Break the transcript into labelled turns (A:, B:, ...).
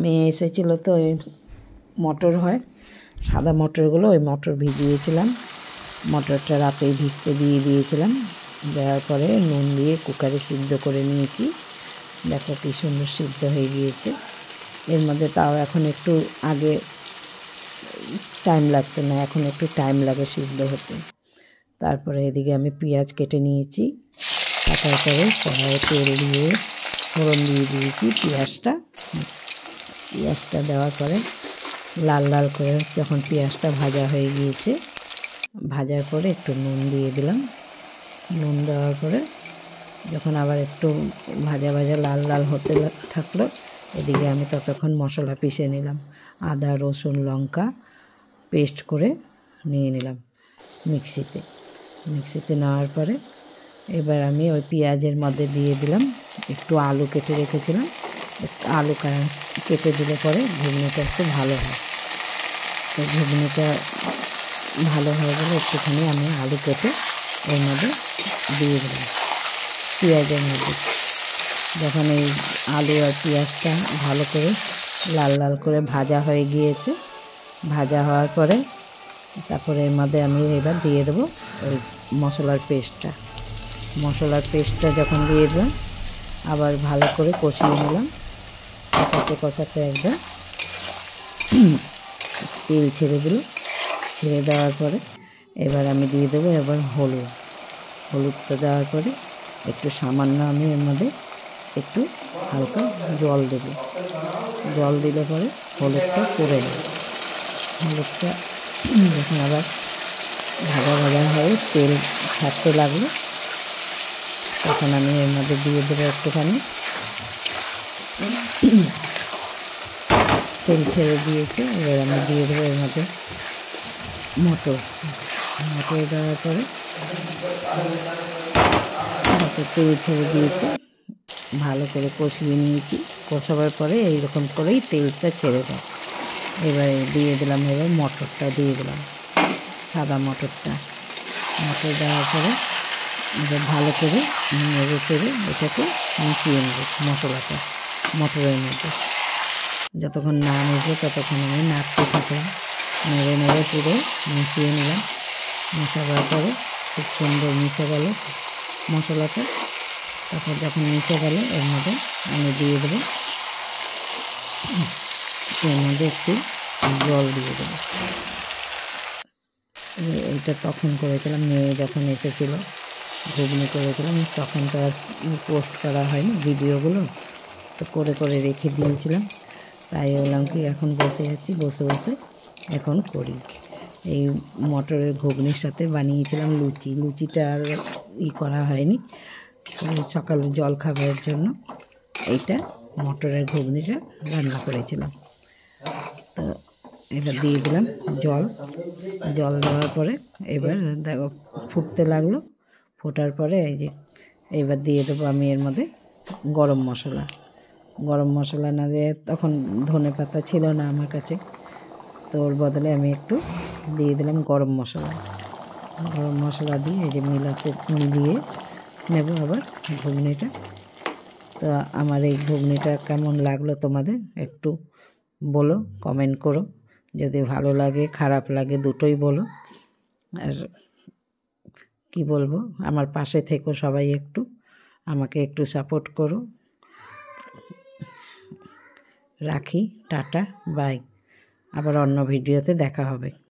A: মেয়ে এসেছিল তো ওই মটর হয় সাদা মটরগুলো, ওই মটর ভিজিয়েছিলাম। মটরটা রাতেই ভিজতে দিয়ে দিয়েছিলাম। দেওয়ার পরে নুন দিয়ে কুকারে সিদ্ধ করে নিয়েছি। দেখো কি সুন্দর সিদ্ধ হয়ে গিয়েছে। এর মধ্যে তাও এখন একটু আগে টাইম লাগতো না, এখন একটু টাইম লাগে সিদ্ধ হতে। তারপরে এদিকে আমি পেঁয়াজ কেটে নিয়েছি। কাটার পরে কড়াইয়ে তেল দিয়ে ফোড়ন দিয়ে দিয়েছি পেঁয়াজটা দেওয়ার পরে লাল লাল করে যখন পেঁয়াজটা ভাজা হয়ে গিয়েছে, ভাজার পরে একটু নুন দিয়ে দিলাম। নুন দেওয়ার পরে যখন আবার একটু ভাজা ভাজা লাল লাল হতে থাকলো, এদিকে আমি ততক্ষণ মশলা পিষে নিলাম। আদা রসুন লঙ্কা পেস্ট করে নিয়ে নিলাম মিক্সিতে নেওয়ার পরে এবার আমি ওই পেঁয়াজের মধ্যে দিয়ে দিলাম একটু আলু কেটে রেখেছিলাম। একটু আলু কেটে দিলে পরে ঘুগনিটা একটু ভালো হয়। তো ঘুগনিটা ভালো হয়ে গেলে একটুখানি আমি আলু কেটে এর মধ্যে দিয়ে দিলাম পেঁয়াজের মধ্যে। যখন এই আলু আর পেঁয়াজটা ভালো করে লাল লাল করে ভাজা হয়ে গিয়েছে, ভাজা হওয়ার পরে তারপরে এর মধ্যে আমি এবার দিয়ে দেবো ওই মশলার পেস্টটা যখন দিয়ে দিলাম আবার ভালো করে কষিয়ে নিলাম। কষাতে একদম তেল ছেড়ে দেওয়ার পরে এবার আমি দিয়ে দেবো এবার হলুদটা দেওয়ার পরে একটু সামান্য আমি এর মধ্যে একটু হালকা জল দেবো। জল দিলে পরে হলুদটা পড়ে যাবে। হলুদটা যখন আবার ভাজা হয়ে তেল ছাড়তে লাগলো, তখন আমি এর মধ্যে দিয়ে দেবো একটুখানি তেল ছেড়ে দিয়েছে। এবার আমি দিয়ে দেবো এর মধ্যে মটর দেওয়ার পরে তেল ছেড়ে দিয়েছে, ভালো করে কষিয়ে নিয়েছি। কষাবার পরে এইরকম করেই তেলটা ছেড়ে দেয়। এবারে দিয়ে দিলাম মটরটা দিয়ে দিলাম, সাদা মটর দেওয়ার পরে এবার ভালো করে নেড়ে চেড়ে এটাকে মিশিয়ে নেব মশলাটা মটরের মধ্যে। যতক্ষণ না মিশবে ততক্ষণ আমি নাড়তে থাকলাম। নেড়ে পুরো মিশিয়ে নিলাম। মেশাবার পরে খুব সুন্দর মিশে গেল মশলাটা। তারপর যখন মিশে গেল এর মধ্যে আমি দিয়ে দেবো এর মধ্যে একটু জল দিয়ে দেবো। এইটা তখন করেছিলাম, মেয়ে যখন এসেছিল ঘুগনি করেছিলাম, তখন তো আর পোস্ট করা হয়নি ভিডিওগুলো, তো করে রেখে দিয়েছিলাম। তাই বললাম কি এখন বসে এখন করি। এই মটরের ঘুগনির সাথে বানিয়েছিলাম লুচিটা আর করা হয়নি। সকালে জল খাবারের জন্য এইটা মটরের ঘুগনিটা রান্না করেছিলাম। তো এবার দিয়ে দিলাম জল দেওয়ার পরে এবার দেখো ফুটতে লাগলো। ফোটার পরে এই যে এবার দিয়ে দেবো আমি এর মধ্যে গরম মশলা না দিয়ে, তখন ধনে পাতা ছিল না আমার কাছে, তো ওর বদলে আমি একটু দিয়ে দিলাম গরম মশলা দিয়ে এই যে মিলিয়ে নেব আবার ঘুগনিটা। তো আমার এই ঘুগনিটা কেমন লাগলো তোমাদের একটু বলো, কমেন্ট করো। যদি ভালো লাগে খারাপ লাগে দুটোই বলো। আর কি বলবো, আমার পাশে থেকো সবাই, আমাকে একটু সাপোর্ট করো। রাখি, টাটা, বাই। আবার অন্য ভিডিওতে দেখা হবে।